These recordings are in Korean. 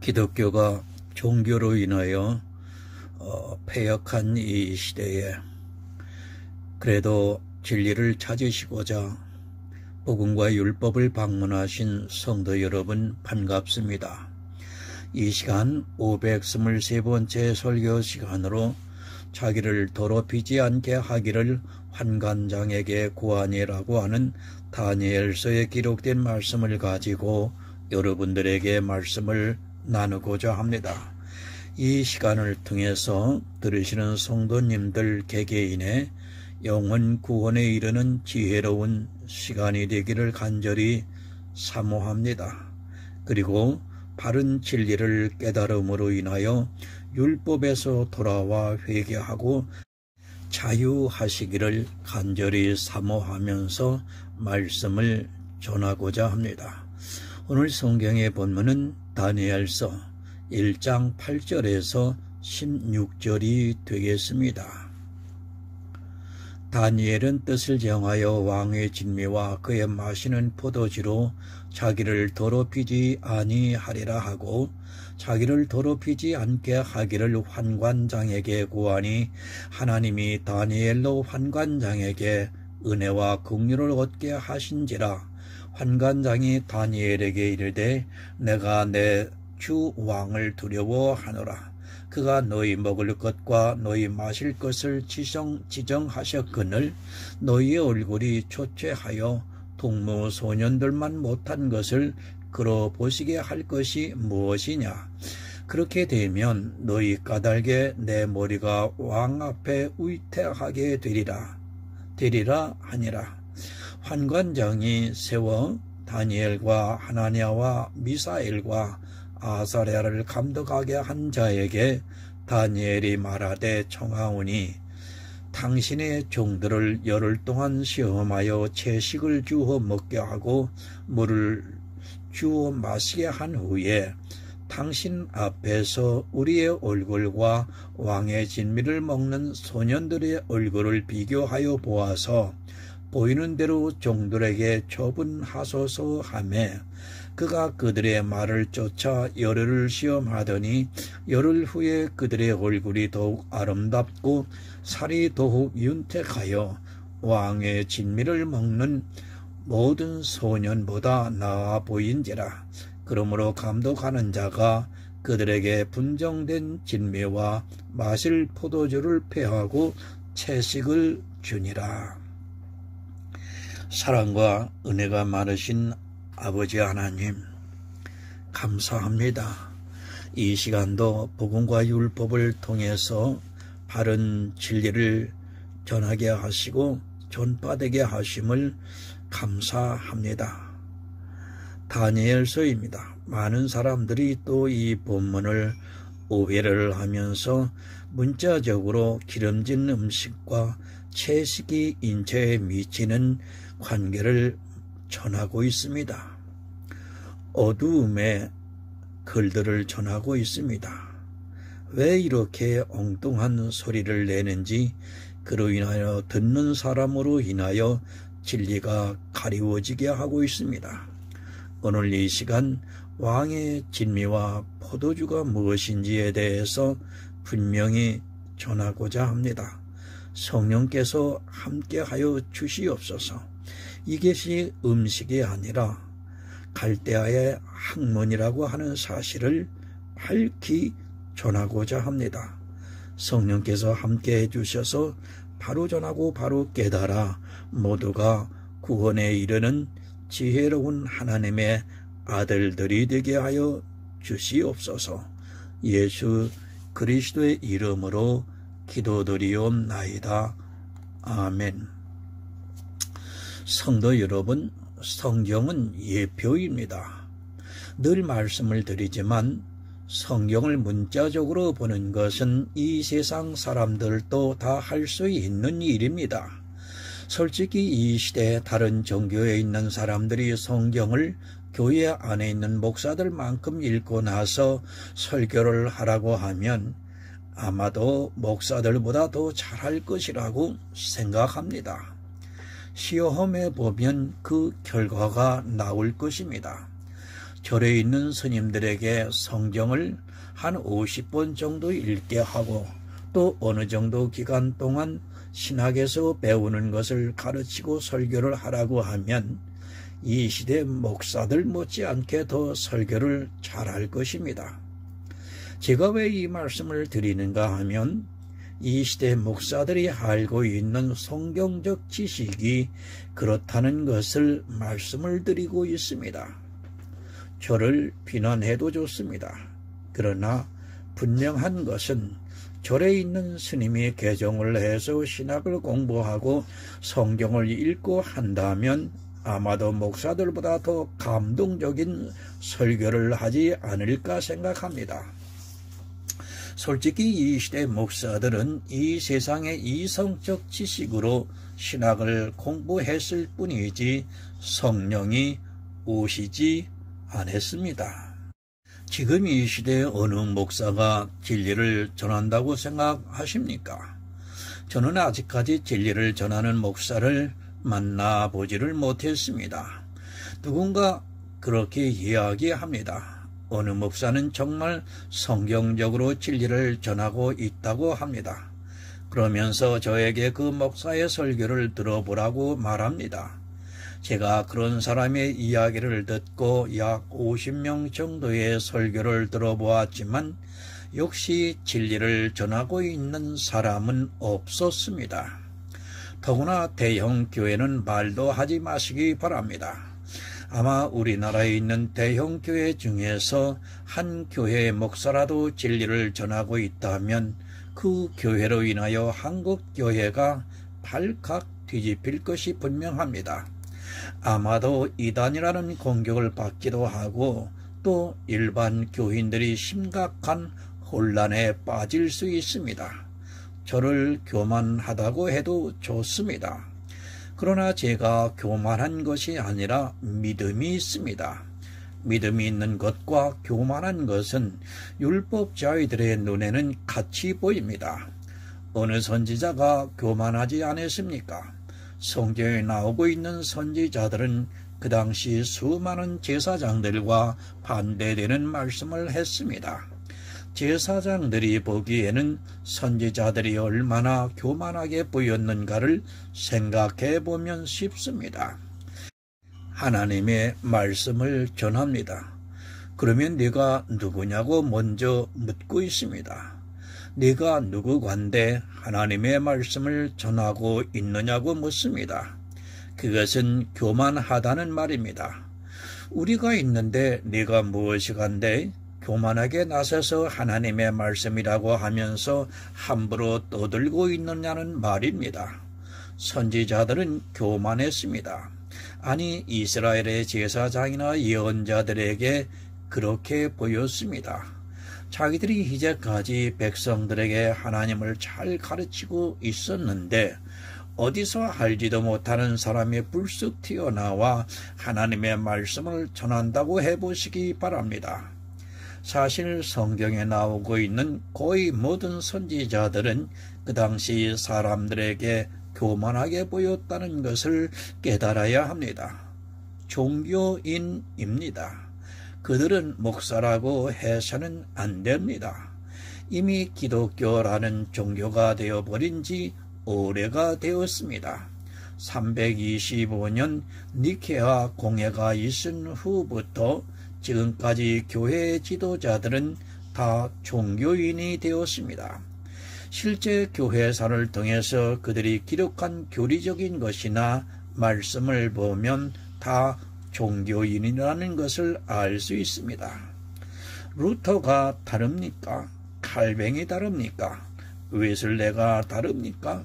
기독교가 종교로 인하여 패역한 이 시대에 그래도 진리를 찾으시고자 복음과 율법을 방문하신 성도 여러분 반갑습니다. 이 시간 523번째 설교 시간으로 자기를 더럽히지 않게 하기를 환관장에게 구하니라고 하는 다니엘서에 기록된 말씀을 가지고 여러분들에게 말씀을 나누고자 합니다. 이 시간을 통해서 들으시는 성도님들 개개인의 영혼 구원에 이르는 지혜로운 시간이 되기를 간절히 사모합니다. 그리고 바른 진리를 깨달음으로 인하여 율법에서 돌아와 회개하고 자유하시기를 간절히 사모하면서 말씀을 전하고자 합니다. 오늘 성경의 본문은 다니엘서 1장 8절에서 16절이 되겠습니다. 다니엘은 뜻을 정하여 왕의 진미와 그의 마시는 포도주로 자기를 더럽히지 아니하리라 하고 자기를 더럽히지 않게 하기를 환관장에게 구하니 하나님이 다니엘로 환관장에게 은혜와 긍휼을 얻게 하신지라. 환관장이 다니엘에게 이르되 내가 내 주 왕을 두려워하노라. 그가 너희 먹을 것과 너희 마실 것을 지정하셨거늘 너희의 얼굴이 초췌하여 동무 소년들만 못한 것을 그러 보시게 할 것이 무엇이냐. 그렇게 되면 너희 까닭에 내 머리가 왕 앞에 위태하게 되리라 하니라. 환관장이 세워 다니엘과 하나냐와 미사엘과 아사랴를 감독하게 한 자에게 다니엘이 말하되 청하오니 당신의 종들을 열흘 동안 시험하여 채식을 주어 먹게 하고 물을 주어 마시게 한 후에 당신 앞에서 우리의 얼굴과 왕의 진미를 먹는 소년들의 얼굴을 비교하여 보아서 보이는 대로 종들에게 처분하소서 하며 그가 그들의 말을 쫓아 열흘을 시험하더니 열흘 후에 그들의 얼굴이 더욱 아름답고 살이 더욱 윤택하여 왕의 진미를 먹는 모든 소년보다 나아 보인지라. 그러므로 감독하는 자가 그들에게 분정된 진미와 마실 포도주를 폐하고 채식을 주니라. 사랑과 은혜가 많으신 아버지 하나님 감사합니다. 이 시간도 복음과 율법을 통해서 바른 진리를 전하게 하시고 전파되게 하심을 감사합니다. 다니엘서입니다. 많은 사람들이 또 이 본문을 오해를 하면서 문자적으로 기름진 음식과 채식이 인체에 미치는 관계를 전하고 있습니다. 어두움의 글들을 전하고 있습니다. 왜 이렇게 엉뚱한 소리를 내는지 그로 인하여 듣는 사람으로 인하여 진리가 가리워지게 하고 있습니다. 오늘 이 시간 왕의 진미와 포도주가 무엇인지에 대해서 분명히 전하고자 합니다. 성령께서 함께하여 주시옵소서. 이것이 음식이 아니라 갈대아의 학문이라고 하는 사실을 밝히 전하고자 합니다. 성령께서 함께해 주셔서 바로 전하고 바로 깨달아 모두가 구원에 이르는 지혜로운 하나님의 아들들이 되게 하여 주시옵소서. 예수 그리스도의 이름으로 기도드리옵나이다. 아멘. 성도 여러분, 성경은 예표입니다. 늘 말씀을 드리지만 성경을 문자적으로 보는 것은 이 세상 사람들도 다 할 수 있는 일입니다. 솔직히 이 시대에 다른 종교에 있는 사람들이 성경을 교회 안에 있는 목사들만큼 읽고 나서 설교를 하라고 하면 아마도 목사들보다 더 잘할 것이라고 생각합니다. 시험해 보면 그 결과가 나올 것입니다. 절에 있는 스님들에게 성경을 한 50번 정도 읽게 하고 또 어느 정도 기간 동안 신학에서 배우는 것을 가르치고 설교를 하라고 하면 이 시대 목사들 못지않게 더 설교를 잘할 것입니다. 제가 왜 이 말씀을 드리는가 하면 이 시대 목사들이 알고 있는 성경적 지식이 그렇다는 것을 말씀을 드리고 있습니다. 저를 비난해도 좋습니다. 그러나 분명한 것은 절에 있는 스님이 개종을 해서 신학을 공부하고 성경을 읽고 한다면 아마도 목사들보다 더 감동적인 설교를 하지 않을까 생각합니다. 솔직히 이 시대 목사들은 이 세상의 이성적 지식으로 신학을 공부했을 뿐이지 성령이 오시지 않았습니다. 지금 이 시대에 어느 목사가 진리를 전한다고 생각하십니까? 저는 아직까지 진리를 전하는 목사를 만나보지를 못했습니다. 누군가 그렇게 이야기합니다. 어느 목사는 정말 성경적으로 진리를 전하고 있다고 합니다. 그러면서 저에게 그 목사의 설교를 들어보라고 말합니다. 제가 그런 사람의 이야기를 듣고 약 50명 정도의 설교를 들어보았지만 역시 진리를 전하고 있는 사람은 없었습니다. 더구나 대형 교회는 말도 하지 마시기 바랍니다. 아마 우리나라에 있는 대형 교회 중에서 한 교회의 목사라도 진리를 전하고 있다면 그 교회로 인하여 한국 교회가 발칵 뒤집힐 것이 분명합니다. 아마도 이단이라는 공격을 받기도 하고 또 일반 교인들이 심각한 혼란에 빠질 수 있습니다. 저를 교만하다고 해도 좋습니다. 그러나 제가 교만한 것이 아니라 믿음이 있습니다. 믿음이 있는 것과 교만한 것은 율법자들의 눈에는 같이 보입니다. 어느 선지자가 교만하지 않았습니까? 성경에 나오고 있는 선지자들은 그 당시 수많은 제사장들과 반대되는 말씀을 했습니다. 제사장들이 보기에는 선지자들이 얼마나 교만하게 보였는가를 생각해 보면 쉽습니다. 하나님의 말씀을 전합니다. 그러면 네가 누구냐고 먼저 묻고 있습니다. 네가 누구관데 하나님의 말씀을 전하고 있느냐고 묻습니다. 그것은 교만하다는 말입니다. 우리가 있는데 네가 무엇이간데 교만하게 나서서 하나님의 말씀이라고 하면서 함부로 떠들고 있느냐는 말입니다. 선지자들은 교만했습니다. 아니 이스라엘의 제사장이나 예언자들에게 그렇게 보였습니다. 자기들이 이제까지 백성들에게 하나님을 잘 가르치고 있었는데 어디서 알지도 못하는 사람이 불쑥 튀어나와 하나님의 말씀을 전한다고 해보시기 바랍니다. 사실 성경에 나오고 있는 거의 모든 선지자들은 그 당시 사람들에게 교만하게 보였다는 것을 깨달아야 합니다. 종교인입니다. 그들은 목사라고 해서는 안 됩니다. 이미 기독교라는 종교가 되어버린 지 오래가 되었습니다. 325년 니케아 공회가 있은 후부터 지금까지 교회의 지도자들은 다 종교인이 되었습니다. 실제 교회사를 통해서 그들이 기록한 교리적인 것이나 말씀을 보면 다 종교인이라는 것을 알 수 있습니다. 루터가 다릅니까? 칼뱅이 다릅니까? 웨슬레가 다릅니까?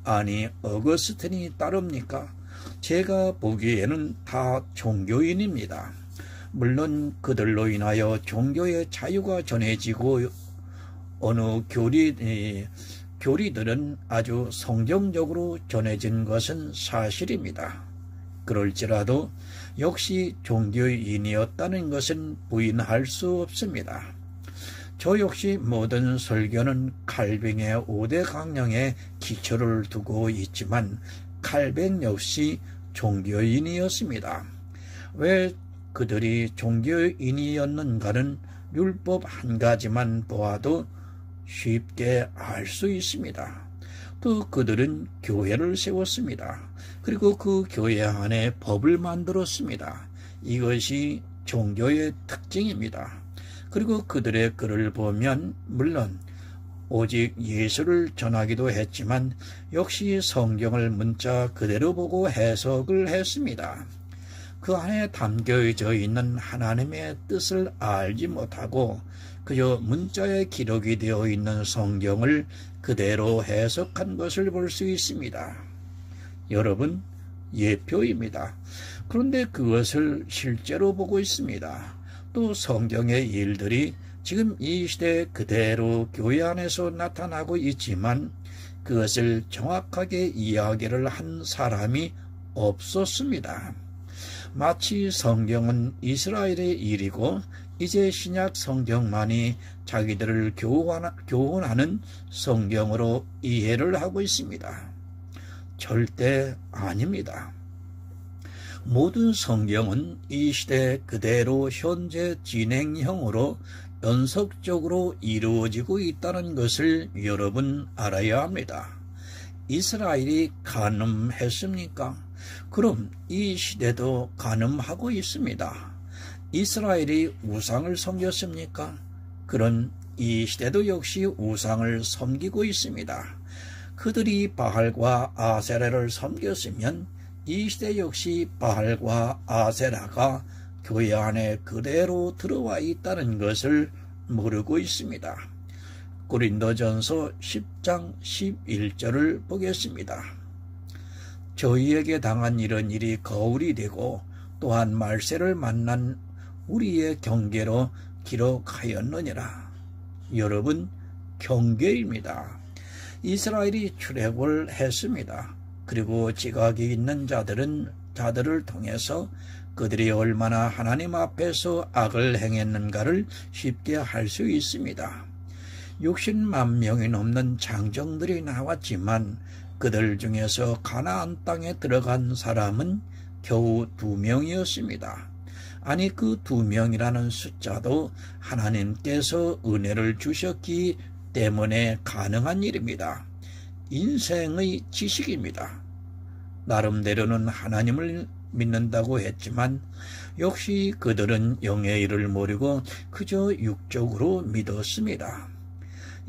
아니 어거스틴이 다릅니까? 제가 보기에는 다 종교인입니다. 물론 그들로 인하여 종교의 자유가 전해지고 어느 교리들은 아주 성경적으로 전해진 것은 사실입니다. 그럴지라도 역시 종교인이었다는 것은 부인할 수 없습니다. 저 역시 모든 설교는 칼뱅의 5대 강령에 기초를 두고 있지만 칼뱅 역시 종교인이었습니다. 왜 그들이 종교인이었는가는 율법 한 가지만 보아도 쉽게 알 수 있습니다. 또 그들은 교회를 세웠습니다. 그리고 그 교회 안에 법을 만들었습니다. 이것이 종교의 특징입니다. 그리고 그들의 글을 보면 물론 오직 예수를 전하기도 했지만 역시 성경을 문자 그대로 보고 해석을 했습니다. 그 안에 담겨져 있는 하나님의 뜻을 알지 못하고 그저 문자에 기록이 되어 있는 성경을 그대로 해석한 것을 볼 수 있습니다. 여러분, 예표입니다. 그런데 그것을 실제로 보고 있습니다. 또 성경의 일들이 지금 이 시대에 그대로 교회 안에서 나타나고 있지만 그것을 정확하게 이야기를 한 사람이 없었습니다. 마치 성경은 이스라엘의 일이고 이제 신약 성경만이 자기들을 교훈하는 성경으로 이해를 하고 있습니다. 절대 아닙니다. 모든 성경은 이 시대 그대로 현재 진행형으로 연속적으로 이루어지고 있다는 것을 여러분 알아야 합니다. 이스라엘이 간음했습니까? 그럼 이 시대도 간음하고 있습니다. 이스라엘이 우상을 섬겼습니까? 그럼 이 시대도 역시 우상을 섬기고 있습니다. 그들이 바알과 아세라를 섬겼으면 이 시대 역시 바알과 아세라가 교회 안에 그대로 들어와 있다는 것을 모르고 있습니다. 고린도전서 10장 11절을 보겠습니다. 저희에게 당한 이런 일이 거울이 되고 또한 말세를 만난 우리의 경계로 기록하였느니라. 여러분, 경계입니다. 이스라엘이 출애굽을 했습니다. 그리고 지각이 있는 자들을 통해서 그들이 얼마나 하나님 앞에서 악을 행했는가를 쉽게 할 수 있습니다. 60만 명이 넘는 장정들이 나왔지만 그들 중에서 가나안 땅에 들어간 사람은 겨우 2명이었습니다. 아니 그 2명이라는 숫자도 하나님께서 은혜를 주셨기 때문에 가능한 일입니다. 인생의 지식입니다. 나름대로는 하나님을 믿는다고 했지만 역시 그들은 영의 일을 모르고 그저 육적으로 믿었습니다.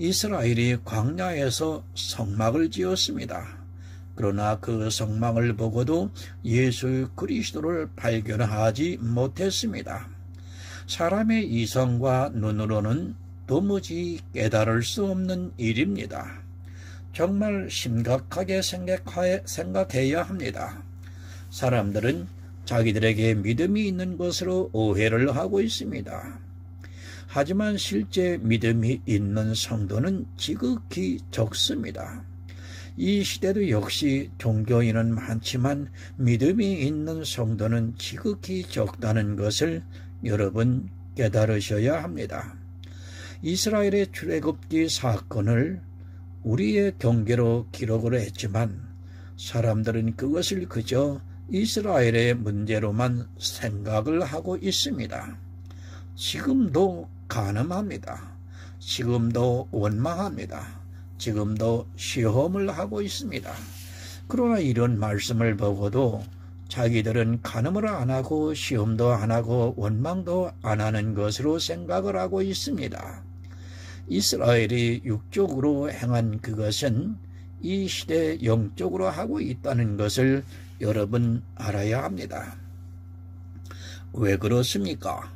이스라엘이 광야에서 성막을 지었습니다. 그러나 그 성막을 보고도 예수 그리스도를 발견하지 못했습니다. 사람의 이성과 눈으로는 도무지 깨달을 수 없는 일입니다. 정말 심각하게 생각해야 합니다. 사람들은 자기들에게 믿음이 있는 것으로 오해를 하고 있습니다. 하지만 실제 믿음이 있는 성도는 지극히 적습니다. 이 시대도 역시 종교인은 많지만 믿음이 있는 성도는 지극히 적다는 것을 여러분 깨달으셔야 합니다. 이스라엘의 출애굽기 사건을 우리의 경계로 기록을 했지만 사람들은 그것을 그저 이스라엘의 문제로만 생각을 하고 있습니다. 지금도 간음합니다. 지금도 원망합니다. 지금도 시험을 하고 있습니다. 그러나 이런 말씀을 보고도 자기들은 간음을 안 하고 시험도 안 하고 원망도 안 하는 것으로 생각을 하고 있습니다. 이스라엘이 육적으로 행한 그것은 이 시대 영적으로 하고 있다는 것을 여러분 알아야 합니다. 왜 그렇습니까?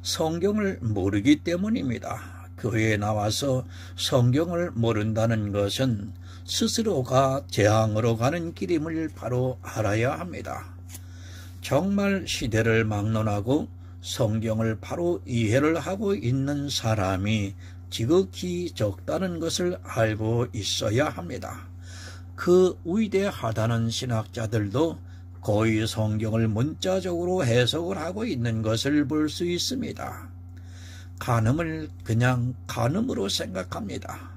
성경을 모르기 때문입니다. 교회에 나와서 성경을 모른다는 것은 스스로가 재앙으로 가는 길임을 바로 알아야 합니다. 정말 시대를 막론하고 성경을 바로 이해를 하고 있는 사람이 지극히 적다는 것을 알고 있어야 합니다. 그 위대하다는 신학자들도 거의 성경을 문자적으로 해석을 하고 있는 것을 볼 수 있습니다. 간음을 그냥 간음으로 생각합니다.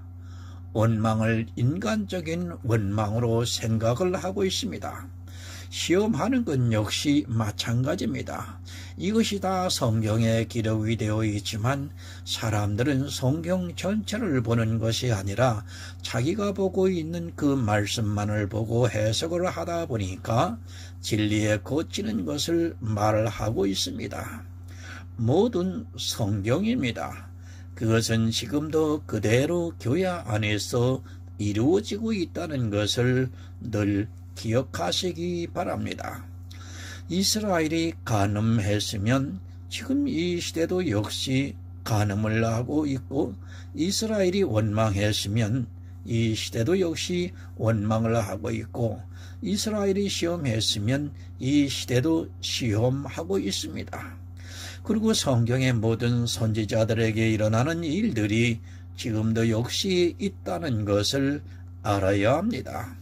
원망을 인간적인 원망으로 생각을 하고 있습니다. 시험하는 것 역시 마찬가지입니다. 이것이 다 성경에 기록이 되어 있지만 사람들은 성경 전체를 보는 것이 아니라 자기가 보고 있는 그 말씀만을 보고 해석을 하다 보니까 진리에 거치는 것을 말하고 있습니다. 모든 성경입니다. 그것은 지금도 그대로 교회 안에서 이루어지고 있다는 것을 늘 기억하시기 바랍니다. 이스라엘이 간음했으면 지금 이 시대도 역시 간음을 하고 있고, 이스라엘이 원망했으면 이 시대도 역시 원망을 하고 있고, 이스라엘이 시험했으면 이 시대도 시험하고 있습니다. 그리고 성경의 모든 선지자들에게 일어나는 일들이 지금도 역시 있다는 것을 알아야 합니다.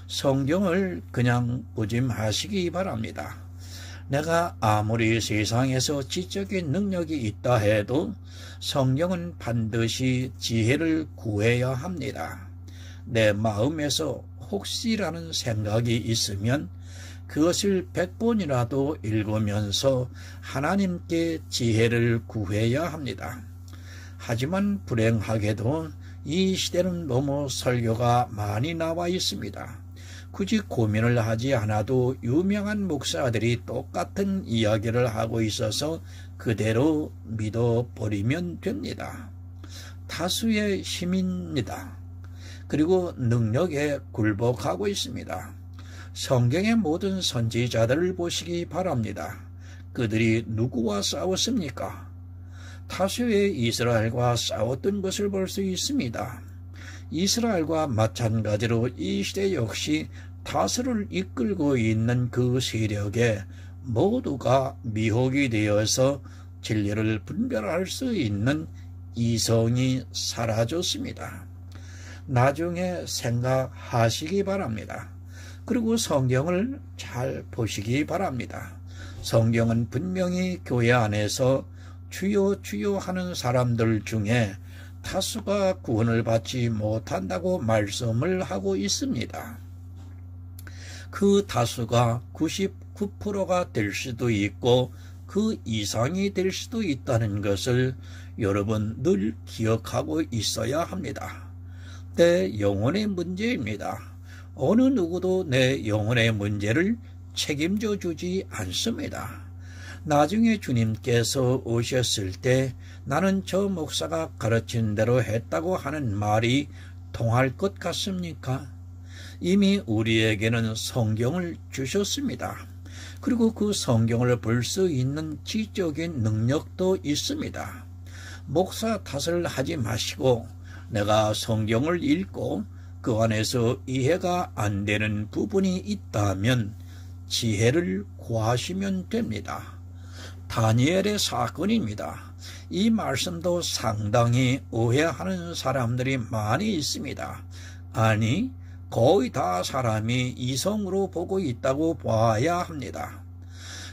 성경을 그냥 보지 마시기 바랍니다. 내가 아무리 세상에서 지적인 능력이 있다 해도 성경은 반드시 지혜를 구해야 합니다. 내 마음에서 혹시라는 생각이 있으면 그것을 100번이라도 읽으면서 하나님께 지혜를 구해야 합니다. 하지만 불행하게도 이 시대는 너무 설교가 많이 나와 있습니다. 굳이 고민을 하지 않아도 유명한 목사들이 똑같은 이야기를 하고 있어서 그대로 믿어버리면 됩니다. 다수의 힘입니다. 그리고 능력에 굴복하고 있습니다. 성경의 모든 선지자들을 보시기 바랍니다. 그들이 누구와 싸웠습니까? 다수의 이스라엘과 싸웠던 것을 볼 수 있습니다. 이스라엘과 마찬가지로 이 시대 역시 다스를 이끌고 있는 그 세력에 모두가 미혹이 되어서 진리를 분별할 수 있는 이성이 사라졌습니다. 나중에 생각하시기 바랍니다. 그리고 성경을 잘 보시기 바랍니다. 성경은 분명히 교회 안에서 주여 주여 하는 사람들 중에 다수가 구원을 받지 못한다고 말씀을 하고 있습니다. 그 다수가 99%가 될 수도 있고 그 이상이 될 수도 있다는 것을 여러분 늘 기억하고 있어야 합니다. 내 영혼의 문제입니다. 어느 누구도 내 영혼의 문제를 책임져 주지 않습니다. 나중에 주님께서 오셨을 때 나는 저 목사가 가르친 대로 했다고 하는 말이 통할 것 같습니까? 이미 우리에게는 성경을 주셨습니다. 그리고 그 성경을 볼 수 있는 지적인 능력도 있습니다. 목사 탓을 하지 마시고 내가 성경을 읽고 그 안에서 이해가 안 되는 부분이 있다면 지혜를 구하시면 됩니다. 다니엘의 사건입니다. 이 말씀도 상당히 오해하는 사람들이 많이 있습니다. 아니, 거의 다 사람이 이성으로 보고 있다고 봐야 합니다.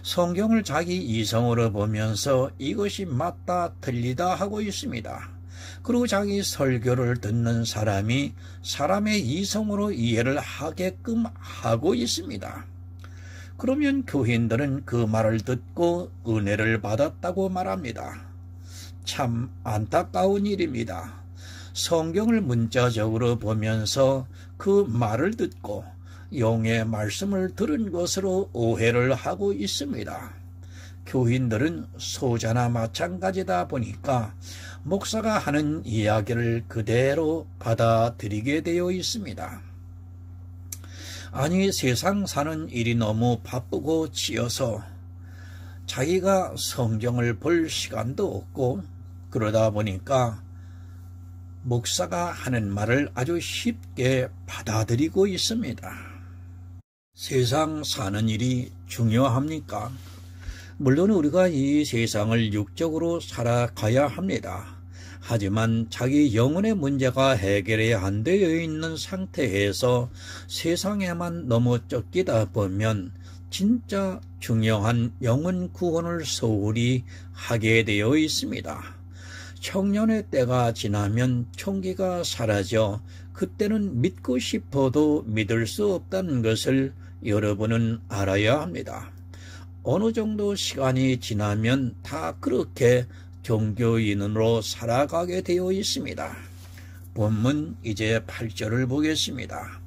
성경을 자기 이성으로 보면서 이것이 맞다 틀리다 하고 있습니다. 그리고 자기 설교를 듣는 사람이 사람의 이성으로 이해를 하게끔 하고 있습니다. 그러면 교인들은 그 말을 듣고 은혜를 받았다고 말합니다. 참 안타까운 일입니다. 성경을 문자적으로 보면서 그 말을 듣고 용의 말씀을 들은 것으로 오해를 하고 있습니다. 교인들은 소자나 마찬가지다 보니까 목사가 하는 이야기를 그대로 받아들이게 되어 있습니다. 아니, 세상 사는 일이 너무 바쁘고 지어서 자기가 성경을 볼 시간도 없고 그러다 보니까 목사가 하는 말을 아주 쉽게 받아들이고 있습니다. 세상 사는 일이 중요합니까? 물론 우리가 이 세상을 육적으로 살아가야 합니다. 하지만 자기 영혼의 문제가 해결이 안 되어 있는 상태에서 세상에만 너무 쫓기다 보면 진짜 중요한 영혼 구원을 소홀히 하게 되어 있습니다. 청년의 때가 지나면 총기가 사라져 그때는 믿고 싶어도 믿을 수 없다는 것을 여러분은 알아야 합니다. 어느 정도 시간이 지나면 다 그렇게 종교인으로 살아가게 되어 있습니다. 본문 이제 8절을 보겠습니다.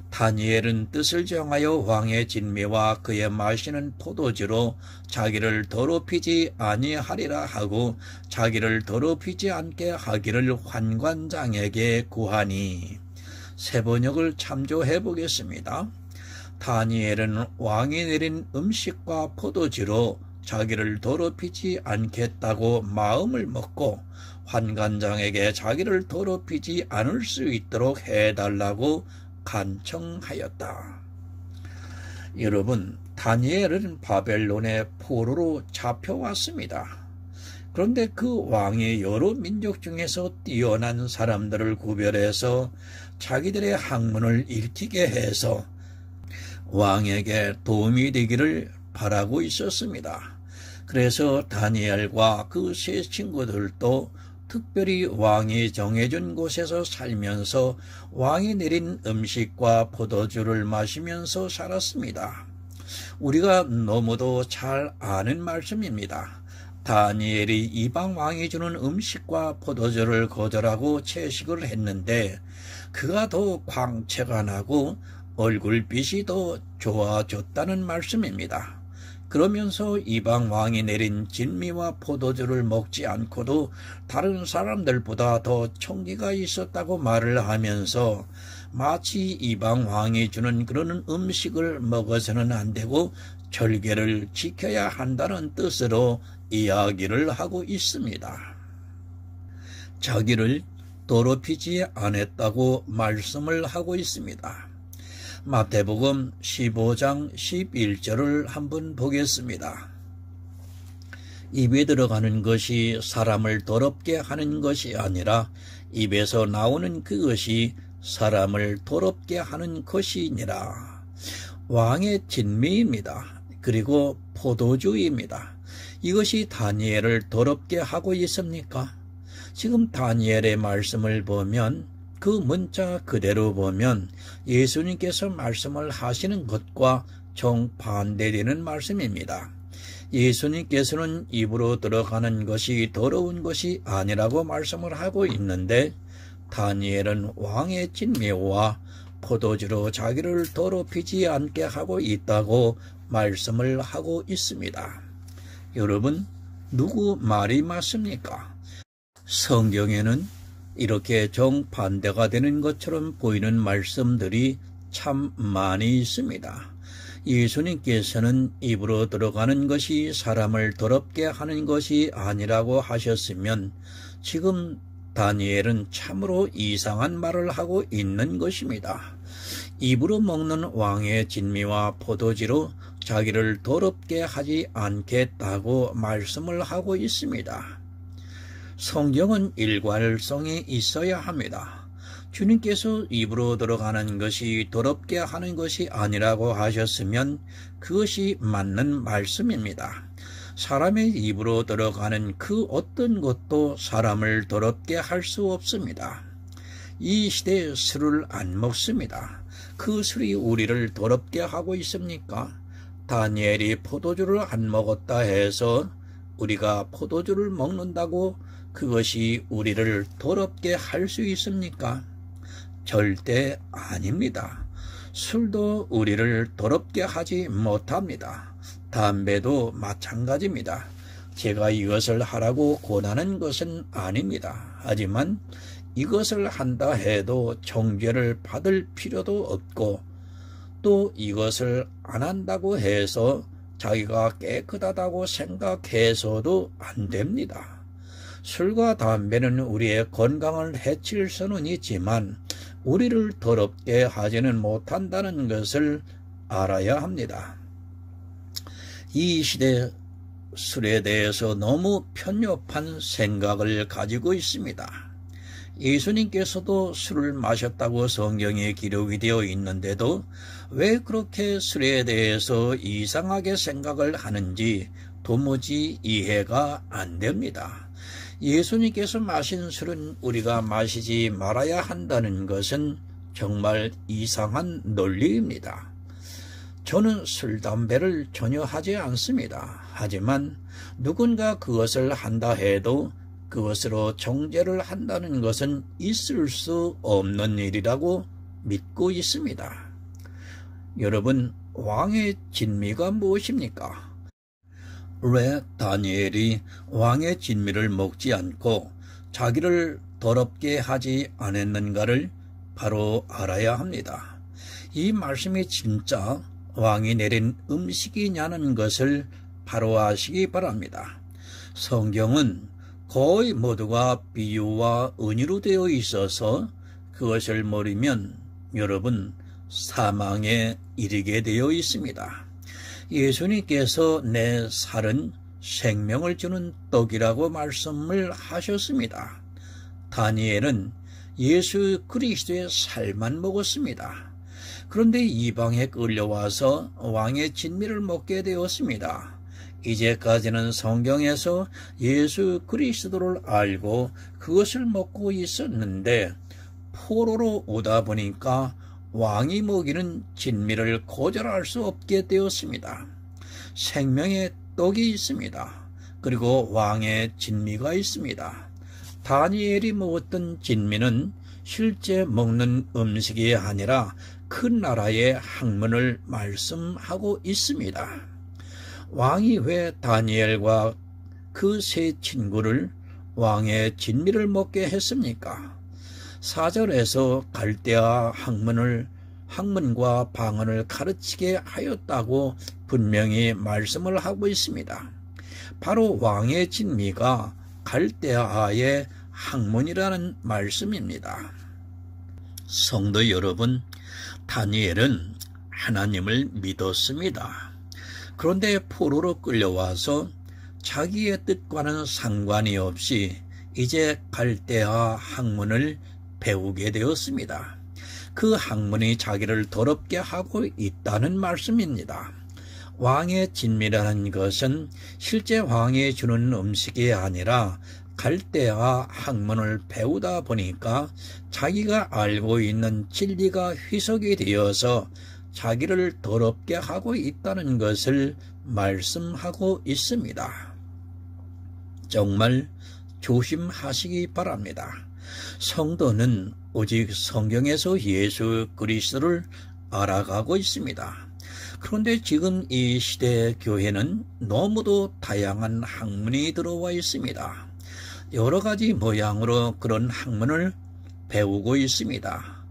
다니엘은 뜻을 정하여 왕의 진미와 그의 마시는 포도주로 자기를 더럽히지 아니하리라 하고 자기를 더럽히지 않게 하기를 환관장에게 구하니. 새 번역을 참조해 보겠습니다. 다니엘은 왕이 내린 음식과 포도주로 자기를 더럽히지 않겠다고 마음을 먹고 환관장에게 자기를 더럽히지 않을 수 있도록 해달라고 간청하였다. 여러분, 다니엘은 바벨론의 포로로 잡혀왔습니다. 그런데 그 왕이 여러 민족 중에서 뛰어난 사람들을 구별해서 자기들의 학문을 읽히게 해서 왕에게 도움이 되기를 바라고 있었습니다. 그래서 다니엘과 그 세 친구들도 특별히 왕이 정해준 곳에서 살면서 왕이 내린 음식과 포도주를 마시면서 살았습니다. 우리가 너무도 잘 아는 말씀입니다. 다니엘이 이방 왕이 주는 음식과 포도주를 거절하고 채식을 했는데 그가 더 광채가 나고 얼굴빛이 더 좋아졌다는 말씀입니다. 그러면서 이방 왕이 내린 진미와 포도주를 먹지 않고도 다른 사람들보다 더 청기가 있었다고 말을 하면서 마치 이방 왕이 주는 그런 음식을 먹어서는 안 되고 절개를 지켜야 한다는 뜻으로 이야기를 하고 있습니다. 자기를 더럽히지 않았다고 말씀을 하고 있습니다. 마태복음 15장 11절을 한번 보겠습니다. 입에 들어가는 것이 사람을 더럽게 하는 것이 아니라 입에서 나오는 그것이 사람을 더럽게 하는 것이니라. 왕의 진미입니다. 그리고 포도주입니다. 이것이 다니엘을 더럽게 하고 있습니까? 지금 다니엘의 말씀을 보면 그 문자 그대로 보면 예수님께서 말씀을 하시는 것과 정반대되는 말씀입니다. 예수님께서는 입으로 들어가는 것이 더러운 것이 아니라고 말씀을 하고 있는데 다니엘은 왕의 진미와 포도주로 자기를 더럽히지 않게 하고 있다고 말씀을 하고 있습니다. 여러분, 누구 말이 맞습니까? 성경에는 이렇게 정반대가 되는 것처럼 보이는 말씀들이 참 많이 있습니다. 예수님께서는 입으로 들어가는 것이 사람을 더럽게 하는 것이 아니라고 하셨으면 지금 다니엘은 참으로 이상한 말을 하고 있는 것입니다. 입으로 먹는 왕의 진미와 포도주로 자기를 더럽게 하지 않겠다고 말씀을 하고 있습니다. 성경은 일관성이 있어야 합니다. 주님께서 입으로 들어가는 것이 더럽게 하는 것이 아니라고 하셨으면 그것이 맞는 말씀입니다. 사람의 입으로 들어가는 그 어떤 것도 사람을 더럽게 할 수 없습니다. 이 시대에 술을 안 먹습니다. 그 술이 우리를 더럽게 하고 있습니까? 다니엘이 포도주를 안 먹었다 해서 우리가 포도주를 먹는다고 그것이 우리를 더럽게 할 수 있습니까? 절대 아닙니다. 술도 우리를 더럽게 하지 못합니다. 담배도 마찬가지입니다. 제가 이것을 하라고 권하는 것은 아닙니다. 하지만 이것을 한다 해도 정죄를 받을 필요도 없고 또 이것을 안 한다고 해서 자기가 깨끗하다고 생각해서도 안 됩니다. 술과 담배는 우리의 건강을 해칠 수는 있지만 우리를 더럽게 하지는 못한다는 것을 알아야 합니다. 이 시대 술에 대해서 너무 편협한 생각을 가지고 있습니다. 예수님께서도 술을 마셨다고 성경에 기록이 되어 있는데도 왜 그렇게 술에 대해서 이상하게 생각을 하는지 도무지 이해가 안 됩니다. 예수님께서 마신 술은 우리가 마시지 말아야 한다는 것은 정말 이상한 논리입니다. 저는 술, 담배를 전혀 하지 않습니다. 하지만 누군가 그것을 한다 해도 그것으로 정죄를 한다는 것은 있을 수 없는 일이라고 믿고 있습니다. 여러분, 왕의 진미가 무엇입니까? 왜 다니엘이 왕의 진미를 먹지 않고 자기를 더럽게 하지 않았는가를 바로 알아야 합니다. 이 말씀이 진짜 왕이 내린 음식이냐는 것을 바로 아시기 바랍니다. 성경은 거의 모두가 비유와 은유로 되어 있어서 그것을 모르면 여러분 사망에 이르게 되어 있습니다. 예수님께서 내 살은 생명을 주는 떡이라고 말씀을 하셨습니다. 다니엘은 예수 그리스도의 살만 먹었습니다. 그런데 이방에 끌려와서 왕의 진미를 먹게 되었습니다. 이제까지는 성경에서 예수 그리스도를 알고 그것을 먹고 있었는데 포로로 오다 보니까 왕이 먹이는 진미를 거절할 수 없게 되었습니다. 생명의 떡이 있습니다. 그리고 왕의 진미가 있습니다. 다니엘이 먹었던 진미는 실제 먹는 음식이 아니라 큰 나라의 학문을 말씀하고 있습니다. 왕이 왜 다니엘과 그 세 친구를 왕의 진미를 먹게 했습니까? 4절에서 갈대아 학문과 방언을 가르치게 하였다고 분명히 말씀을 하고 있습니다. 바로 왕의 진미가 갈대아의 학문이라는 말씀입니다. 성도 여러분, 다니엘은 하나님을 믿었습니다. 그런데 포로로 끌려와서 자기의 뜻과는 상관이 없이 이제 갈대아 학문을 배우게 되었습니다. 그 학문이 자기를 더럽게 하고 있다는 말씀입니다. 왕의 진미라는 것은 실제 왕이 주는 음식이 아니라 갈대아 학문을 배우다 보니까 자기가 알고 있는 진리가 희석이 되어서 자기를 더럽게 하고 있다는 것을 말씀하고 있습니다. 정말 조심하시기 바랍니다. 성도는 오직 성경에서 예수 그리스도를 알아가고 있습니다. 그런데 지금 이 시대 교회는 너무도 다양한 학문이 들어와 있습니다. 여러 가지 모양으로 그런 학문을 배우고 있습니다.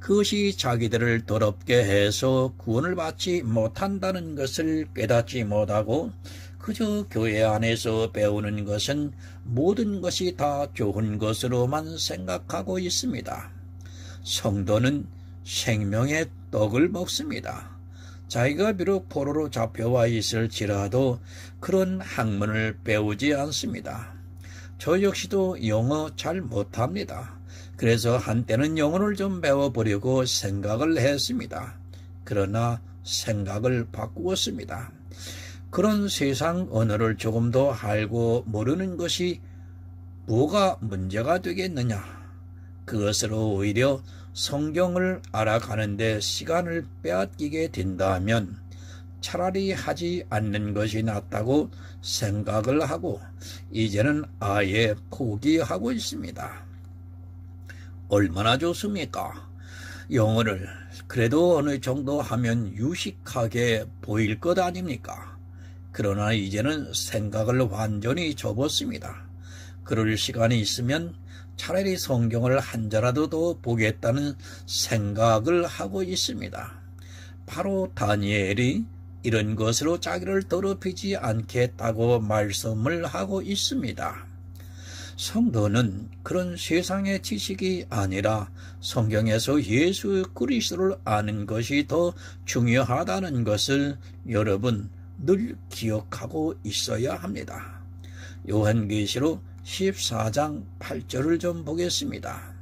그것이 자기들을 더럽게 해서 구원을 받지 못한다는 것을 깨닫지 못하고 그저 교회 안에서 배우는 것은 모든 것이 다 좋은 것으로만 생각하고 있습니다. 성도는 생명의 떡을 먹습니다. 자기가 비록 포로로 잡혀와 있을지라도 그런 학문을 배우지 않습니다. 저 역시도 영어 잘 못합니다. 그래서 한때는 영어를 좀 배워보려고 생각을 했습니다. 그러나 생각을 바꾸었습니다. 그런 세상 언어를 조금 더 알고 모르는 것이 뭐가 문제가 되겠느냐? 그것으로 오히려 성경을 알아가는 데 시간을 빼앗기게 된다면 차라리 하지 않는 것이 낫다고 생각을 하고 이제는 아예 포기하고 있습니다. 얼마나 좋습니까? 영어를 그래도 어느 정도 하면 유식하게 보일 것 아닙니까? 그러나 이제는 생각을 완전히 접었습니다. 그럴 시간이 있으면 차라리 성경을 한 자라도 더 보겠다는 생각을 하고 있습니다. 바로 다니엘이 이런 것으로 자기를 더럽히지 않겠다고 말씀을 하고 있습니다. 성도는 그런 세상의 지식이 아니라 성경에서 예수 그리스도를 아는 것이 더 중요하다는 것을 여러분 늘 기억하고 있어야 합니다. 요한계시록 14장 8절을 좀 보겠습니다.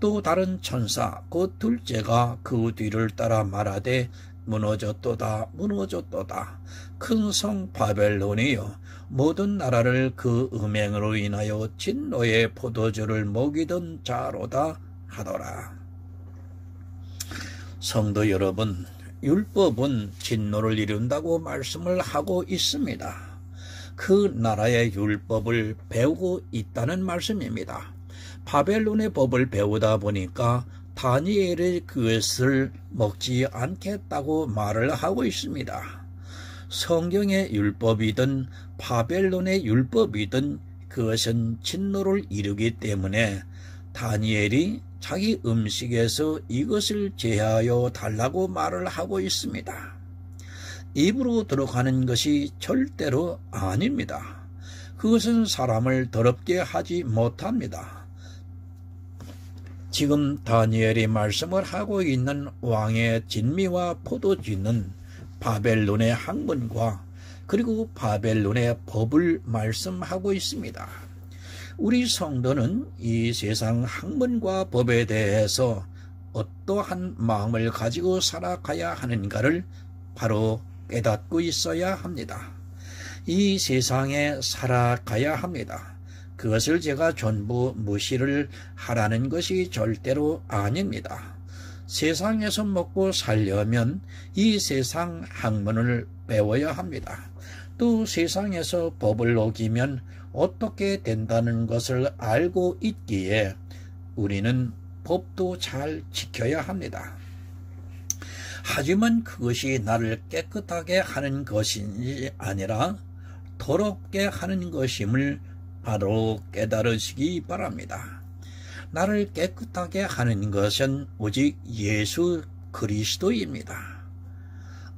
또 다른 천사 곧 둘째가 그 뒤를 따라 말하되 무너졌도다 무너졌도다 큰 성 바벨론이여 모든 나라를 그 음행으로 인하여 진노의 포도주를 먹이던 자로다 하더라. 성도 여러분, 율법은 진노를 이룬다고 말씀을 하고 있습니다. 그 나라의 율법을 배우고 있다는 말씀입니다. 바벨론의 법을 배우다 보니까 다니엘이 그것을 먹지 않겠다고 말을 하고 있습니다. 성경의 율법이든 바벨론의 율법이든 그것은 진노를 이루기 때문에 다니엘이 자기 음식에서 이것을 제하여 달라고 말을 하고 있습니다. 입으로 들어가는 것이 절대로 아닙니다. 그것은 사람을 더럽게 하지 못합니다. 지금 다니엘이 말씀을 하고 있는 왕의 진미와 포도주는 바벨론의 학문과 그리고 바벨론의 법을 말씀하고 있습니다. 우리 성도는 이 세상 학문과 법에 대해서 어떠한 마음을 가지고 살아가야 하는가를 바로 깨닫고 있어야 합니다. 이 세상에 살아가야 합니다. 그것을 제가 전부 무시를 하라는 것이 절대로 아닙니다. 세상에서 먹고 살려면 이 세상 학문을 배워야 합니다. 또 세상에서 법을 어기면 어떻게 된다는 것을 알고 있기에 우리는 법도 잘 지켜야 합니다. 하지만 그것이 나를 깨끗하게 하는 것이 아니라 더럽게 하는 것임을 바로 깨달으시기 바랍니다. 나를 깨끗하게 하는 것은 오직 예수 그리스도입니다.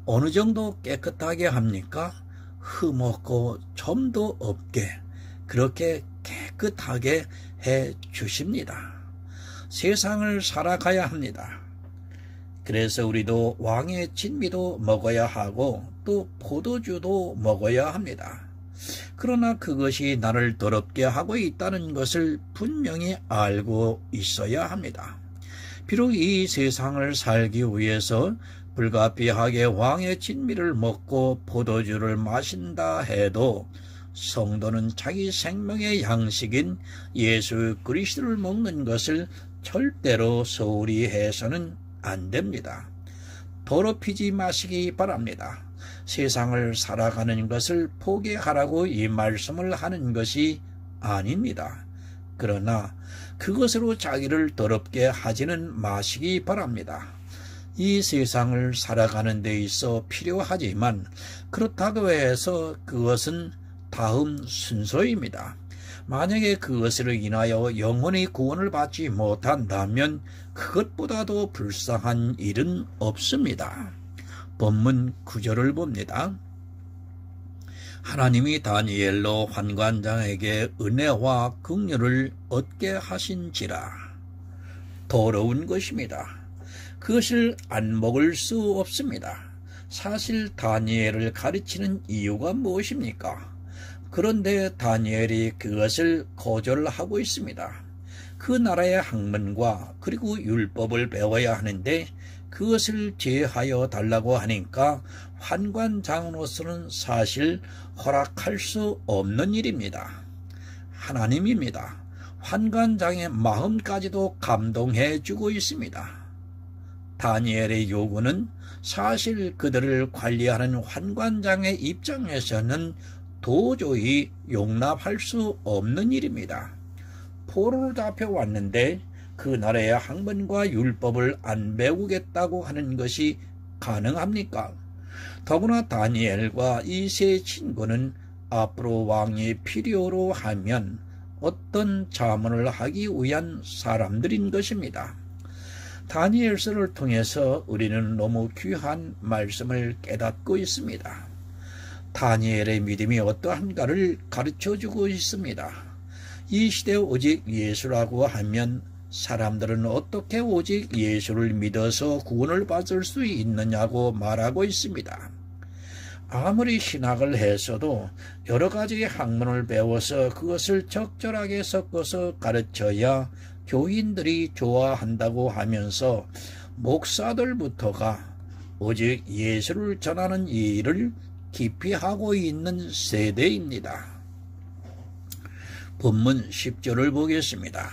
어느 정도 깨끗하게 합니까? 흠없고 점도 없게 그렇게 깨끗하게 해 주십니다. 세상을 살아가야 합니다. 그래서 우리도 왕의 진미도 먹어야 하고 또 포도주도 먹어야 합니다. 그러나 그것이 나를 더럽게 하고 있다는 것을 분명히 알고 있어야 합니다. 비록 이 세상을 살기 위해서 불가피하게 왕의 진미를 먹고 포도주를 마신다 해도 성도는 자기 생명의 양식인 예수 그리스도를 먹는 것을 절대로 소홀히 해서는 안 됩니다. 더럽히지 마시기 바랍니다. 세상을 살아가는 것을 포기하라고 이 말씀을 하는 것이 아닙니다. 그러나 그것으로 자기를 더럽게 하지는 마시기 바랍니다. 이 세상을 살아가는 데 있어 필요하지만 그렇다고 해서 그것은 다음 순서입니다. 만약에 그것으로 인하여 영혼의 구원을 받지 못한다면 그것보다도 불쌍한 일은 없습니다. 본문 9절을 봅니다. 하나님이 다니엘로 환관장에게 은혜와 긍휼을 얻게 하신지라. 더러운 것입니다. 그것을 안 먹을 수 없습니다. 사실 다니엘을 가르치는 이유가 무엇입니까? 그런데 다니엘이 그것을 거절하고 있습니다. 그 나라의 학문과 그리고 율법을 배워야 하는데 그것을 제하여 달라고 하니까 환관장으로서는 사실 허락할 수 없는 일입니다. 하나님입니다. 환관장의 마음까지도 감동해 주고 있습니다. 다니엘의 요구는 사실 그들을 관리하는 환관장의 입장에서는 도저히 용납할 수 없는 일입니다. 포로로 잡혀왔는데 그 나라의 학문과 율법을 안 배우겠다고 하는 것이 가능합니까? 더구나 다니엘과 이 세 친구는 앞으로 왕이 필요로 하면 어떤 자문을 하기 위한 사람들인 것입니다. 다니엘서를 통해서 우리는 너무 귀한 말씀을 깨닫고 있습니다. 다니엘의 믿음이 어떠한가를 가르쳐주고 있습니다. 이 시대에 오직 예수라고 하면 사람들은 어떻게 오직 예수를 믿어서 구원을 받을 수 있느냐고 말하고 있습니다. 아무리 신학을 했어도 여러 가지 학문을 배워서 그것을 적절하게 섞어서 가르쳐야 교인들이 좋아한다고 하면서 목사들부터가 오직 예수를 전하는 일을 깊이 하고 있는 세대입니다. 본문 10절을 보겠습니다.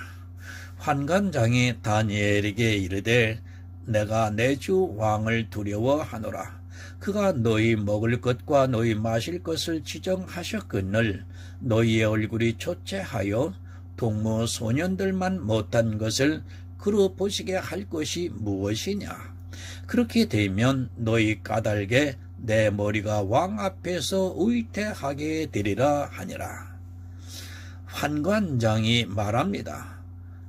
환관장이 다니엘에게 이르되 내가 내 주 왕을 두려워하노라. 그가 너희 먹을 것과 너희 마실 것을 지정하셨거늘 너희의 얼굴이 초췌하여 동무 소년들만 못한 것을 그러 보시게 할 것이 무엇이냐. 그렇게 되면 너희 까닭에 내 머리가 왕 앞에서 의태하게 되리라 하니라. 환관장이 말합니다.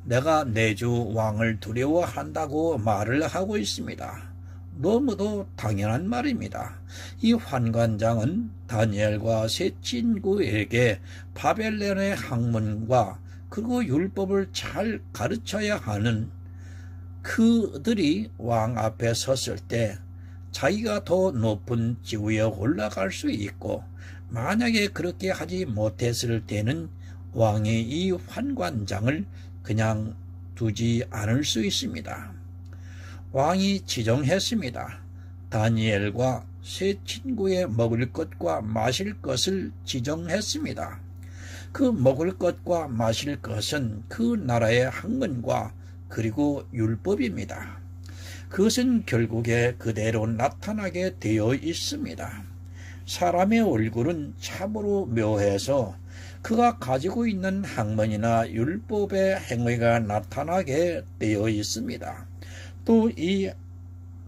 내가 내 주 왕을 두려워한다고 말을 하고 있습니다. 너무도 당연한 말입니다. 이 환관장은 다니엘과 세 친구에게 바벨론의 학문과 그리고 율법을 잘 가르쳐야 하는 그들이 왕 앞에 섰을 때 자기가 더 높은 지위에 올라갈 수 있고, 만약에 그렇게 하지 못했을 때는 왕이 이 환관장을 그냥 두지 않을 수 있습니다. 왕이 지정했습니다. 다니엘과 세 친구의 먹을 것과 마실 것을 지정했습니다. 그 먹을 것과 마실 것은 그 나라의 학문과 그리고 율법입니다. 그것은 결국에 그대로 나타나게 되어 있습니다. 사람의 얼굴은 참으로 묘해서 그가 가지고 있는 학문이나 율법의 행위가 나타나게 되어 있습니다. 또 이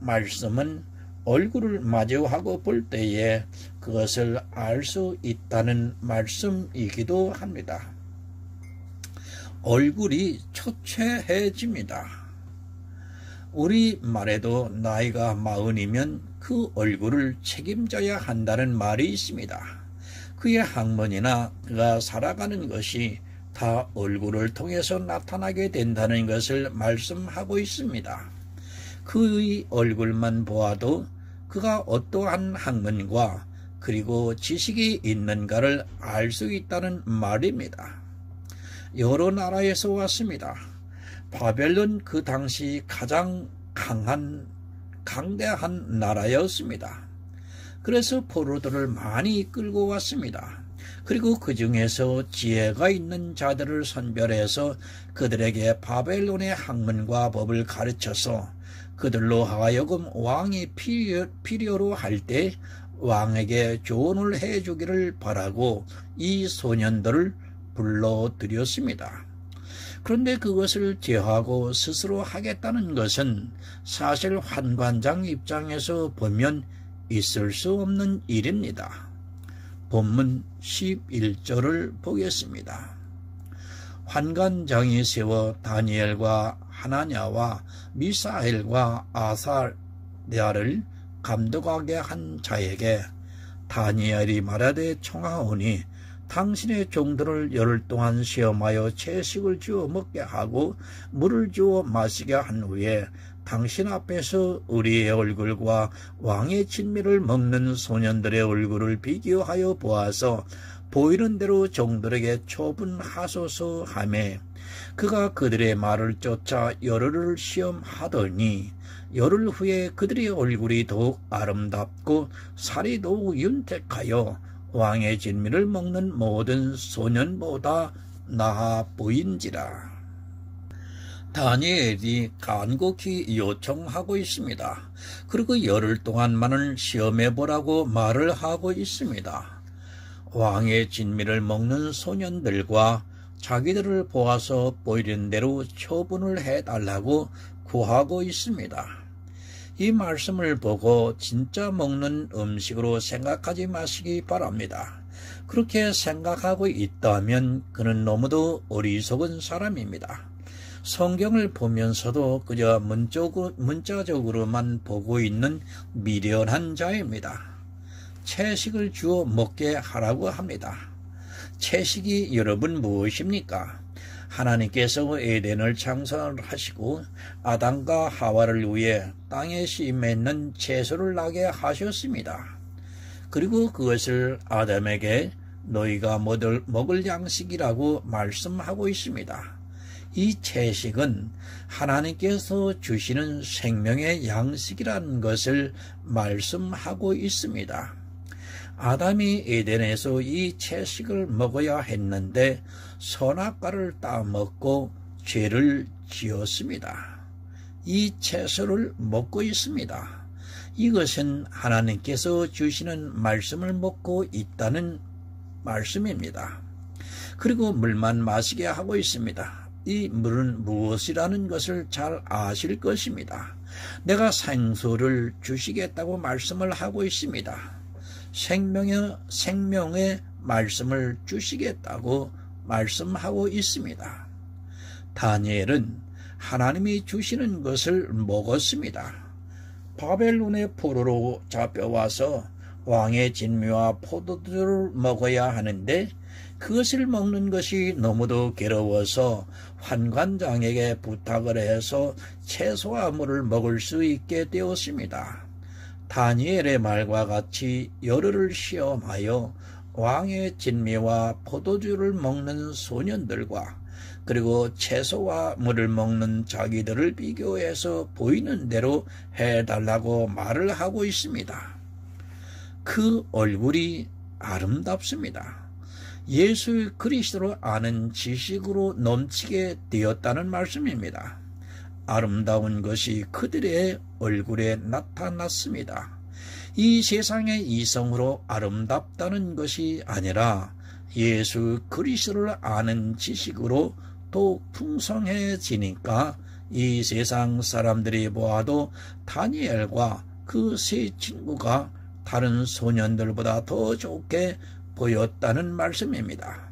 말씀은 얼굴을 마주하고 볼 때에 그것을 알 수 있다는 말씀이기도 합니다. 얼굴이 초췌해집니다. 우리 말에도 나이가 40이면 그 얼굴을 책임져야 한다는 말이 있습니다. 그의 학문이나 그가 살아가는 것이 다 얼굴을 통해서 나타나게 된다는 것을 말씀하고 있습니다. 그의 얼굴만 보아도 그가 어떠한 학문과 그리고 지식이 있는가를 알 수 있다는 말입니다. 여러 나라에서 왔습니다. 바벨론 그 당시 가장 강대한 나라였습니다. 그래서 포로들을 많이 끌고 왔습니다. 그리고 그 중에서 지혜가 있는 자들을 선별해서 그들에게 바벨론의 학문과 법을 가르쳐서 그들로 하여금 왕이 필요로 할 때 왕에게 조언을 해주기를 바라고 이 소년들을 불러들였습니다. 그런데 그것을 제하고 스스로 하겠다는 것은 사실 환관장 입장에서 보면 있을 수 없는 일입니다. 본문 11절을 보겠습니다. 환관장이 세워 다니엘과 하나냐와 미사엘과 아사랴를 감독하게 한 자에게 다니엘이 말하되 청하오니 당신의 종들을 열흘 동안 시험하여 채식을 주어 먹게 하고 물을 주어 마시게 한 후에 당신 앞에서 우리의 얼굴과 왕의 진미를 먹는 소년들의 얼굴을 비교하여 보아서 보이는 대로 종들에게 처분하소서 하매 그가 그들의 말을 쫓아 열흘을 시험하더니 열흘 후에 그들의 얼굴이 더욱 아름답고 살이 더욱 윤택하여 왕의 진미를 먹는 모든 소년보다 나아 보인지라. 다니엘이 간곡히 요청하고 있습니다. 그리고 열흘 동안만을 시험해보라고 말을 하고 있습니다. 왕의 진미를 먹는 소년들과 자기들을 보아서 보이는 대로 처분을 해달라고 구하고 있습니다. 이 말씀을 보고 진짜 먹는 음식으로 생각하지 마시기 바랍니다. 그렇게 생각하고 있다면 그는 너무도 어리석은 사람입니다. 성경을 보면서도 그저 문자적으로만 보고 있는 미련한 자입니다. 채식을 주어 먹게 하라고 합니다. 채식이 여러분 무엇입니까? 하나님께서 에덴을 창설하시고 아담과 하와를 위해 땅에 심했는 채소를 나게 하셨습니다. 그리고 그것을 아담에게 너희가 먹을 양식이라고 말씀하고 있습니다. 이 채식은 하나님께서 주시는 생명의 양식이라는 것을 말씀하고 있습니다. 아담이 에덴에서 이 채식을 먹어야 했는데 선악과를 따먹고 죄를 지었습니다. 이 채소를 먹고 있습니다. 이것은 하나님께서 주시는 말씀을 먹고 있다는 말씀입니다. 그리고 물만 마시게 하고 있습니다. 이 물은 무엇이라는 것을 잘 아실 것입니다. 내가 생수를 주시겠다고 말씀을 하고 있습니다. 생명의 말씀을 주시겠다고 말씀하고 있습니다. 다니엘은 하나님이 주시는 것을 먹었습니다. 바벨론의 포로로 잡혀와서 왕의 진미와 포도주를 먹어야 하는데 그것을 먹는 것이 너무도 괴로워서 환관장에게 부탁을 해서 채소와 물을 먹을 수 있게 되었습니다. 다니엘의 말과 같이 열흘을 시험하여 왕의 진미와 포도주를 먹는 소년들과 그리고 채소와 물을 먹는 자기들을 비교해서 보이는 대로 해달라고 말을 하고 있습니다. 그 얼굴이 아름답습니다. 예수 그리스도를 아는 지식으로 넘치게 되었다는 말씀입니다. 아름다운 것이 그들의 얼굴에 나타났습니다. 이 세상의 이성으로 아름답다는 것이 아니라 예수 그리스도를 아는 지식으로 더 풍성해지니까 이 세상 사람들이 보아도 다니엘과 그 세 친구가 다른 소년들보다 더 좋게 보였다는 말씀입니다.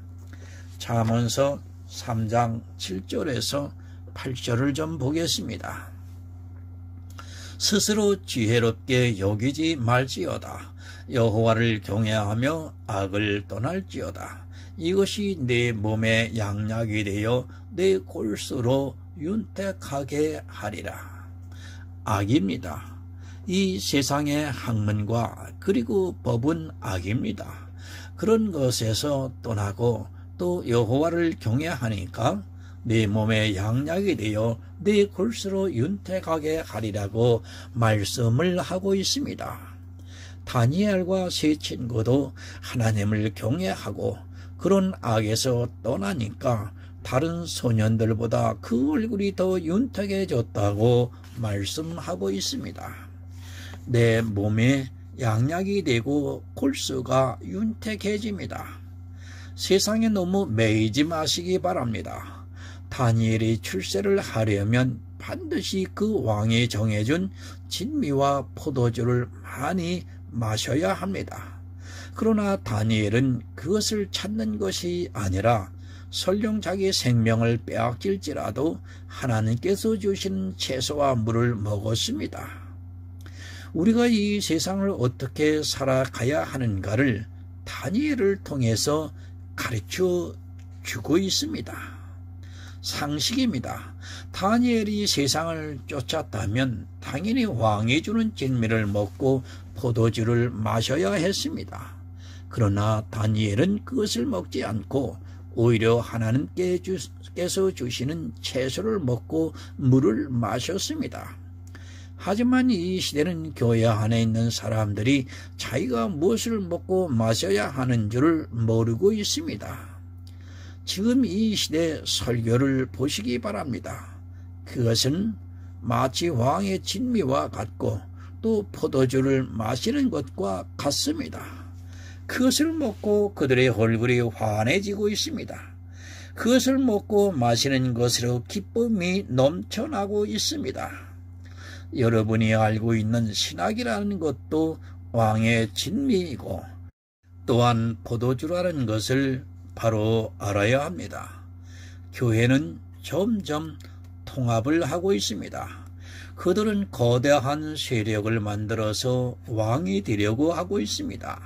잠언서 3장 7절에서 8절을 좀 보겠습니다. 스스로 지혜롭게 여기지 말지어다. 여호와를 경외하며 악을 떠날지어다. 이것이 내 몸의 양약이 되어 내 골수로 윤택하게 하리라. 악입니다. 이 세상의 학문과 그리고 법은 악입니다. 그런 것에서 떠나고 또 여호와를 경외하니까 내 몸의 양약이 되어 내 골수로 윤택하게 하리라고 말씀을 하고 있습니다. 다니엘과 세 친구도 하나님을 경외하고 그런 악에서 떠나니까 다른 소년들보다 그 얼굴이 더 윤택해졌다고 말씀하고 있습니다. 내 몸에 양약이 되고 골수가 윤택해집니다. 세상에 너무 매이지 마시기 바랍니다. 다니엘이 출세를 하려면 반드시 그 왕이 정해준 진미와 포도주를 많이 마셔야 합니다. 그러나 다니엘은 그것을 찾는 것이 아니라 설령 자기 생명을 빼앗길지라도 하나님께서 주신 채소와 물을 먹었습니다. 우리가 이 세상을 어떻게 살아가야 하는가를 다니엘을 통해서 가르쳐 주고 있습니다. 상식입니다. 다니엘이 세상을 쫓았다면 당연히 왕이 주는 진미를 먹고 포도주를 마셔야 했습니다. 그러나 다니엘은 그것을 먹지 않고 오히려 하나님께서 주시는 채소를 먹고 물을 마셨습니다. 하지만 이 시대는 교회 안에 있는 사람들이 자기가 무엇을 먹고 마셔야 하는 줄을 모르고 있습니다. 지금 이 시대 설교를 보시기 바랍니다. 그것은 마치 왕의 진미와 같고 또 포도주를 마시는 것과 같습니다. 그것을 먹고 그들의 얼굴이 환해지고 있습니다. 그것을 먹고 마시는 것으로 기쁨이 넘쳐나고 있습니다. 여러분이 알고 있는 신학이라는 것도 왕의 진미이고 또한 포도주라는 것을 바로 알아야 합니다. 교회는 점점 통합을 하고 있습니다. 그들은 거대한 세력을 만들어서 왕이 되려고 하고 있습니다.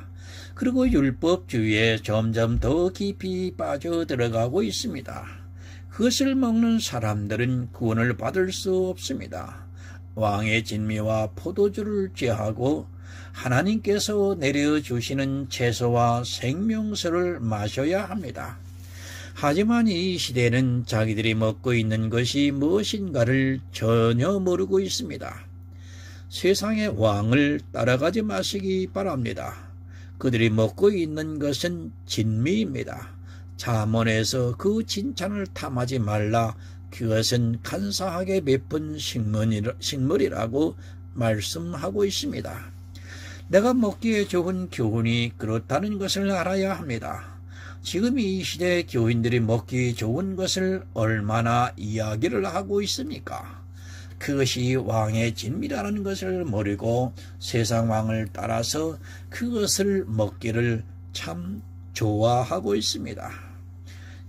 그리고 율법주의에 점점 더 깊이 빠져들어가고 있습니다. 그것을 먹는 사람들은 구원을 받을 수 없습니다. 왕의 진미와 포도주를 제하고 하나님께서 내려주시는 채소와 생명수를 마셔야 합니다. 하지만 이 시대는 자기들이 먹고 있는 것이 무엇인가를 전혀 모르고 있습니다. 세상의 왕을 따라가지 마시기 바랍니다. 그들이 먹고 있는 것은 진미입니다. 잠언에서 그 진찬을 탐하지 말라 그것은 간사하게 베푼 식물이라고 말씀하고 있습니다. 내가 먹기에 좋은 교훈이 그렇다는 것을 알아야 합니다. 지금 이 시대 교인들이 먹기 좋은 것을 얼마나 이야기를 하고 있습니까? 그것이 왕의 진미라는 것을 모르고 세상 왕을 따라서 그것을 먹기를 참 좋아하고 있습니다.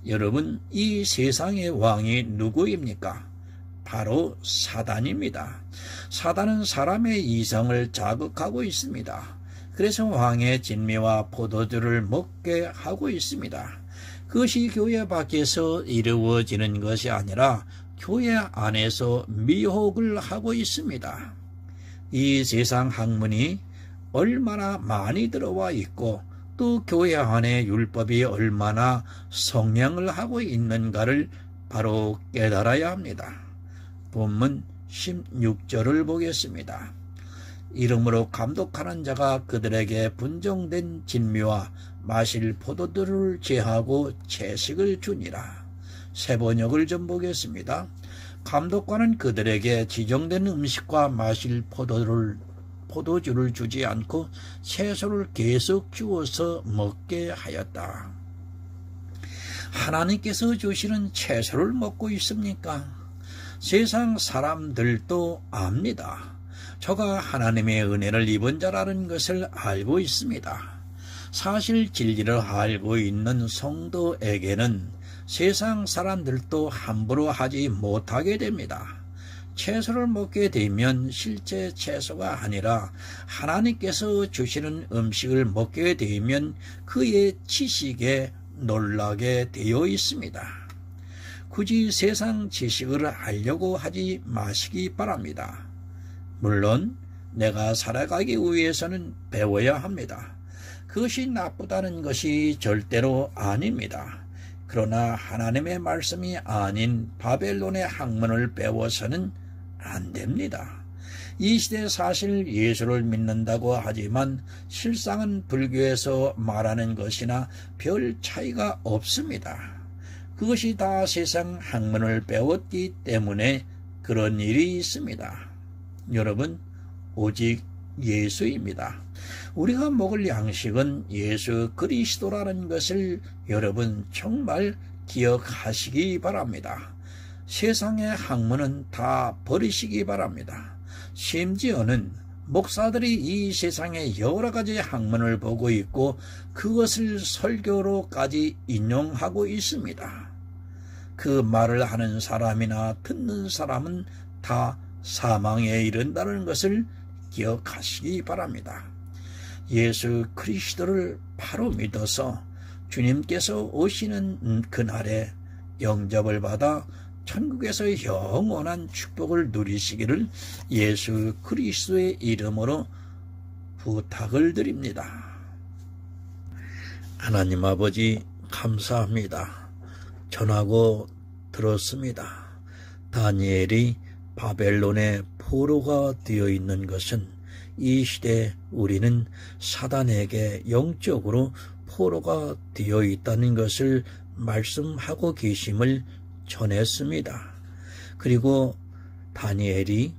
여러분, 이 세상의 왕이 누구입니까? 바로 사단입니다. 사단은 사람의 이성을 자극하고 있습니다. 그래서 왕의 진미와 포도주를 먹게 하고 있습니다. 그것이 교회 밖에서 이루어지는 것이 아니라 교회 안에서 미혹을 하고 있습니다. 이 세상 학문이 얼마나 많이 들어와 있고 또 교회 안에 율법이 얼마나 성행을 하고 있는가를 바로 깨달아야 합니다. 본문 16절을 보겠습니다. 이름으로 감독하는 자가 그들에게 분정된 진미와 마실 포도들을 제하고 채식을 주니라. 세 번역을 좀 보겠습니다. 감독관은 그들에게 지정된 음식과 마실 포도주를 주지 않고 채소를 계속 주어서 먹게 하였다. 하나님께서 주시는 채소를 먹고 있습니까? 세상 사람들도 압니다. 저가 하나님의 은혜를 입은 자라는 것을 알고 있습니다. 사실 진리를 알고 있는 성도에게는 세상 사람들도 함부로 하지 못하게 됩니다. 채소를 먹게 되면 실제 채소가 아니라 하나님께서 주시는 음식을 먹게 되면 그의 지식에 놀라게 되어 있습니다. 굳이 세상 지식을 알려고 하지 마시기 바랍니다. 물론 내가 살아가기 위해서는 배워야 합니다. 그것이 나쁘다는 것이 절대로 아닙니다. 그러나 하나님의 말씀이 아닌 바벨론의 학문을 배워서는 안 됩니다. 이 시대 사실 예수를 믿는다고 하지만 실상은 불교에서 말하는 것이나 별 차이가 없습니다. 그것이 다 세상 학문을 배웠기 때문에 그런 일이 있습니다. 여러분, 오직 예수입니다. 우리가 먹을 양식은 예수 그리스도라는 것을 여러분 정말 기억하시기 바랍니다. 세상의 학문은 다 버리시기 바랍니다. 심지어는 목사들이 이 세상의 여러 가지 학문을 보고 있고 그것을 설교로까지 인용하고 있습니다. 그 말을 하는 사람이나 듣는 사람은 다 사망에 이른다는 것을 기억하시기 바랍니다. 예수 그리스도를 바로 믿어서 주님께서 오시는 그날에 영접을 받아 천국에서 영원한 축복을 누리시기를 예수 그리스도의 이름으로 부탁을 드립니다. 하나님 아버지 감사합니다. 전하고 들었습니다. 다니엘이 바벨론의 포로가 되어 있는 것은 이 시대 우리는 사단에게 영적으로 포로가 되어 있다는 것을 말씀하고 계심을 전했습니다. 그리고 다니엘이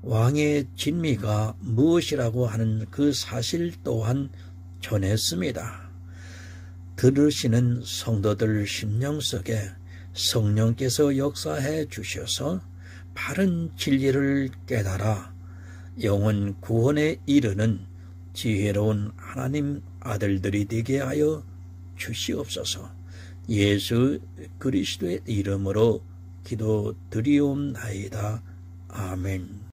왕의 진미가 무엇이라고 하는 그 사실 또한 전했습니다. 들으시는 성도들 심령 속에 성령께서 역사해 주셔서 바른 진리를 깨달아 영혼 구원에 이르는 지혜로운 하나님 아들들이 되게 하여 주시옵소서. 예수 그리스도의 이름으로 기도드리옵나이다. 아멘.